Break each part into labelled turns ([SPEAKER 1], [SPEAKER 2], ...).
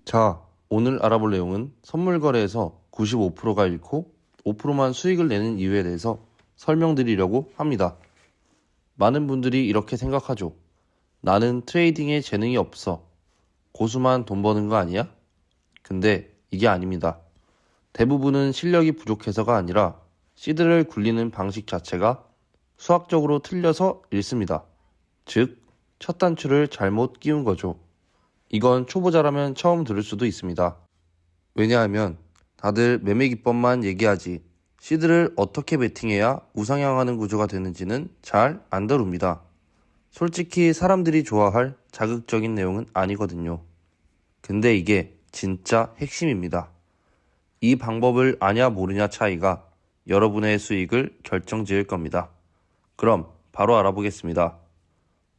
[SPEAKER 1] 자, 오늘 알아볼 내용은 선물 거래에서 95%가 잃고 5%만 수익을 내는 이유에 대해서 설명드리려고 합니다. 많은 분들이 이렇게 생각하죠. 나는 트레이딩에 재능이 없어. 고수만 돈 버는 거 아니야? 근데 이게 아닙니다. 대부분은 실력이 부족해서가 아니라 시드를 굴리는 방식 자체가 수학적으로 틀려서 잃습니다. 즉, 첫 단추를 잘못 끼운 거죠. 이건 초보자라면 처음 들을 수도 있습니다. 왜냐하면 다들 매매 기법만 얘기하지 시드를 어떻게 베팅해야 우상향하는 구조가 되는지는 잘 안 다룹니다. 솔직히 사람들이 좋아할 자극적인 내용은 아니거든요. 근데 이게 진짜 핵심입니다. 이 방법을 아냐 모르냐 차이가 여러분의 수익을 결정지을 겁니다. 그럼 바로 알아보겠습니다.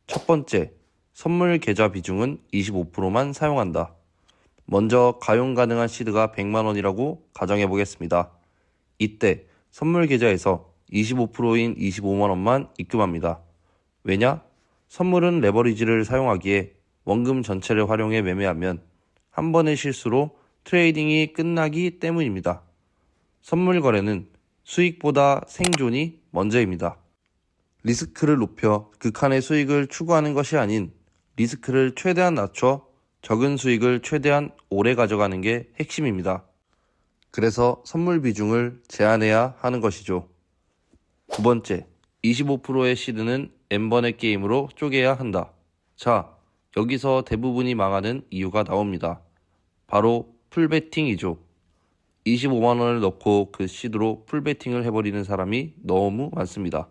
[SPEAKER 1] 첫 번째, 선물 계좌 비중은 25%만 사용한다. 먼저 가용 가능한 시드가 100만원이라고 가정해 보겠습니다. 이때 선물 계좌에서 25%인 25만원만 입금합니다. 왜냐? 선물은 레버리지를 사용하기에 원금 전체를 활용해 매매하면 한 번의 실수로 트레이딩이 끝나기 때문입니다. 선물 거래는 수익보다 생존이 먼저입니다. 리스크를 높여 극한의 수익을 추구하는 것이 아닌 리스크를 최대한 낮춰 적은 수익을 최대한 오래 가져가는 게 핵심입니다. 그래서 선물 비중을 제한해야 하는 것이죠. 두 번째, 25%의 시드는 N번의 게임으로 쪼개야 한다. 자, 여기서 대부분이 망하는 이유가 나옵니다. 바로 풀베팅이죠. 25만원을 넣고 그 시드로 풀베팅을 해버리는 사람이 너무 많습니다.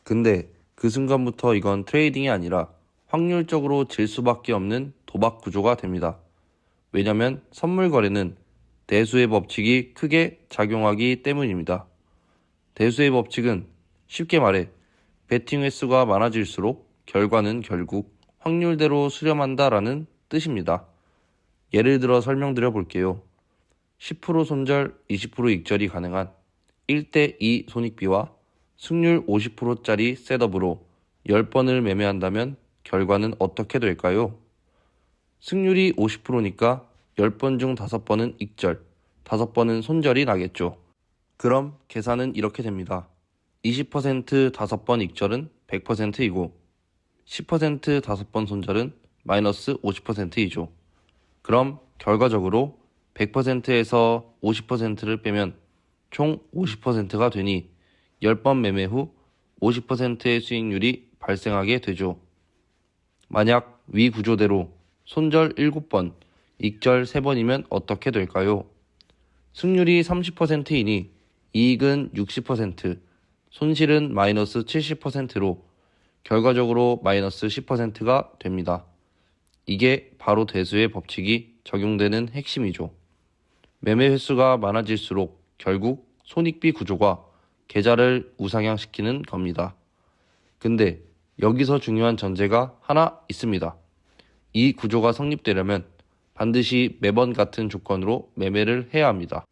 [SPEAKER 1] 근데 그 순간부터 이건 트레이딩이 아니라 확률적으로 질 수밖에 없는 도박 구조가 됩니다. 왜냐면 선물 거래는 대수의 법칙이 크게 작용하기 때문입니다. 대수의 법칙은 쉽게 말해 베팅 횟수가 많아질수록 결과는 결국 확률대로 수렴한다라는 뜻입니다. 예를 들어 설명드려 볼게요. 10% 손절, 20% 익절이 가능한 1대2 손익비와 승률 50%짜리 셋업으로 10번을 매매한다면 결과는 어떻게 될까요? 승률이 50%니까 10번 중 5번은 익절, 5번은 손절이 나겠죠. 그럼 계산은 이렇게 됩니다. 20% 5번 익절은 100%이고 10% 5번 손절은 마이너스 50%이죠. 그럼 결과적으로 100%에서 50%를 빼면 총 50%가 되니 10번 매매 후 50%의 수익률이 발생하게 되죠. 만약 위 구조대로 손절 7번, 익절 3번이면 어떻게 될까요? 승률이 30%이니 이익은 60%, 손실은 마이너스 70%로 결과적으로 마이너스 10%가 됩니다. 이게 바로 대수의 법칙이 적용되는 핵심이죠. 매매 횟수가 많아질수록 결국 손익비 구조가 계좌를 우상향시키는 겁니다. 근데 여기서 중요한 전제가 하나 있습니다. 이 구조가 성립되려면 반드시 매번 같은 조건으로 매매를 해야 합니다.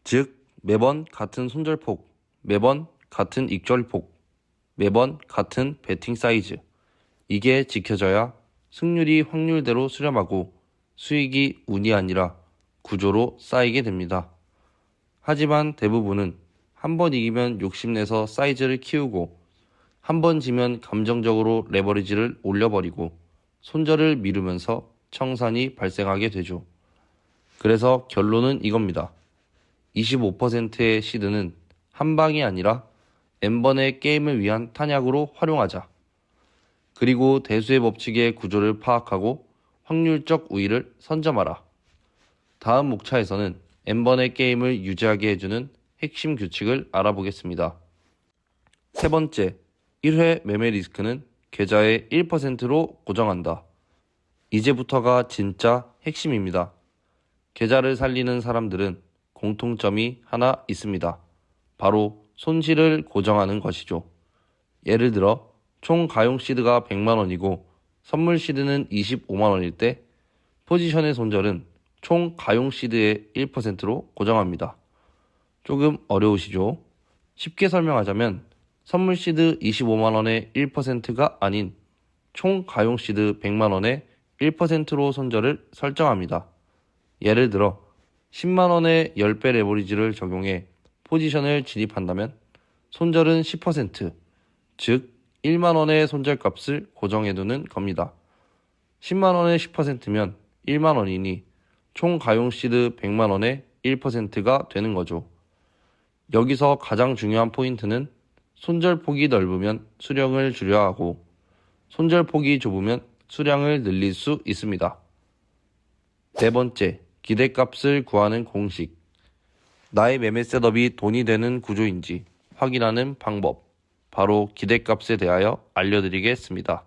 [SPEAKER 1] 즉, 매번 같은 손절폭, 매번 같은 익절폭, 매번 같은 베팅 사이즈. 이게 지켜져야 승률이 확률대로 수렴하고 수익이 운이 아니라 구조로 쌓이게 됩니다. 하지만 대부분은 한 번 이기면 욕심내서 사이즈를 키우고 한 번 지면 감정적으로 레버리지를 올려버리고 손절을 미루면서 청산이 발생하게 되죠. 그래서 결론은 이겁니다. 25%의 시드는 한 방이 아니라 N번의 게임을 위한 탄약으로 활용하자. 그리고 대수의 법칙의 구조를 파악하고 확률적 우위를 선점하라. 다음 목차에서는 N번의 게임을 유지하게 해주는 핵심 규칙을 알아보겠습니다. 세 번째, 1회 매매 리스크는 계좌의 1%로 고정한다. 이제부터가 진짜 핵심입니다. 계좌를 살리는 사람들은 공통점이 하나 있습니다. 바로 손실을 고정하는 것이죠. 예를 들어 총 가용 시드가 100만원이고 선물 시드는 25만원일 때 포지션의 손절은 총 가용 시드의 1%로 고정합니다. 조금 어려우시죠? 쉽게 설명하자면 선물 시드 25만원의 1%가 아닌 총 가용 시드 100만원의 1%로 손절을 설정합니다. 예를 들어 10만원의 10배 레버리지를 적용해 포지션을 진입한다면 손절은 10%, 즉 1만원의 손절값을 고정해두는 겁니다. 10만원의 10%면 1만원이니 총 가용 시드 100만원의 1%가 되는 거죠. 여기서 가장 중요한 포인트는 손절폭이 넓으면 수량을 줄여야 하고 손절폭이 좁으면 수량을 늘릴 수 있습니다. 네 번째, 기대값을 구하는 공식. 나의 매매 셋업이 돈이 되는 구조인지 확인하는 방법, 바로 기대값에 대하여 알려드리겠습니다.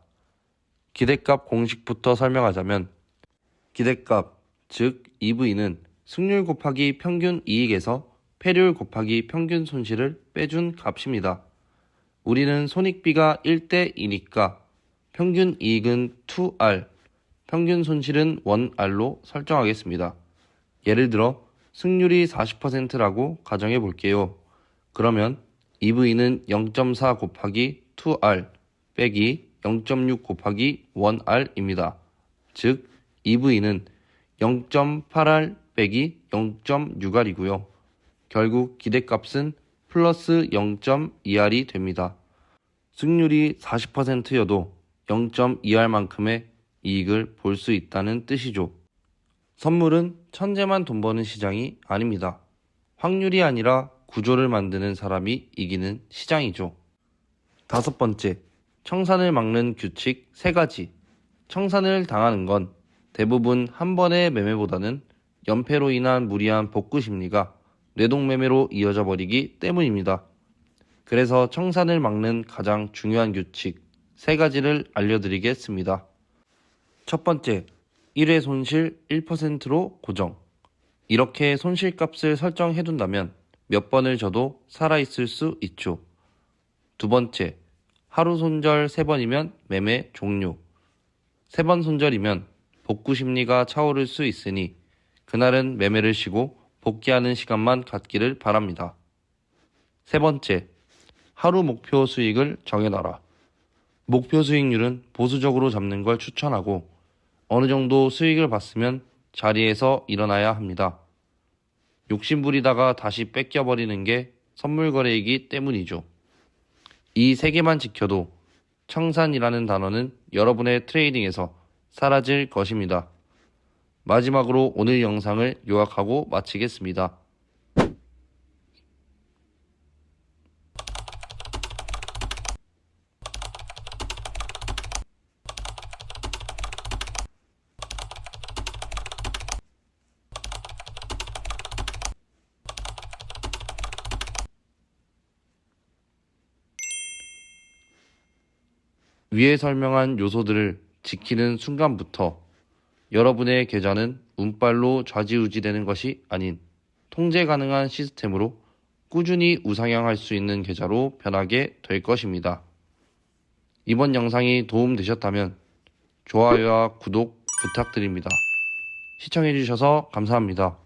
[SPEAKER 1] 기대값 공식부터 설명하자면 기대값, 즉 EV는 승률 곱하기 평균 이익에서 패율 곱하기 평균 손실을 빼준 값입니다. 우리는 손익비가 1대2니까 평균 이익은 2R, 평균 손실은 1R로 설정하겠습니다. 예를 들어 승률이 40%라고 가정해 볼게요. 그러면 EV는 0.4 곱하기 2R 빼기 0.6 곱하기 1R입니다. 즉 EV는 0.8R 빼기 0.6R이고요. 결국 기대값은 플러스 0.2R이 됩니다. 승률이 40%여도 0.2R만큼의 이익을 볼 수 있다는 뜻이죠. 선물은 천재만 돈 버는 시장이 아닙니다. 확률이 아니라 구조를 만드는 사람이 이기는 시장이죠. 다섯 번째, 청산을 막는 규칙 3가지. 청산을 당하는 건 대부분 한 번의 매매보다는 연패로 인한 무리한 복구 심리가 뇌동매매로 이어져 버리기 때문입니다. 그래서 청산을 막는 가장 중요한 규칙 3가지를 알려드리겠습니다. 첫 번째, 1회 손실 1%로 고정. 이렇게 손실값을 설정해둔다면 몇 번을 져도 살아있을 수 있죠. 두 번째, 하루 손절 3번이면 매매 종료. 3번 손절이면 복구 심리가 차오를 수 있으니 그날은 매매를 쉬고 복귀하는 시간만 갖기를 바랍니다. 세 번째, 하루 목표 수익을 정해놔라. 목표 수익률은 보수적으로 잡는 걸 추천하고 어느 정도 수익을 봤으면 자리에서 일어나야 합니다. 욕심부리다가 다시 뺏겨버리는 게 선물거래이기 때문이죠. 이 3개만 지켜도 청산이라는 단어는 여러분의 트레이딩에서 사라질 것입니다. 마지막으로 오늘 영상을 요약하고 마치겠습니다. 위에 설명한 요소들을 지키는 순간부터 여러분의 계좌는 운빨로 좌지우지되는 것이 아닌 통제 가능한 시스템으로 꾸준히 우상향할 수 있는 계좌로 변하게 될 것입니다. 이번 영상이 도움되셨다면 좋아요와 구독 부탁드립니다. 시청해주셔서 감사합니다.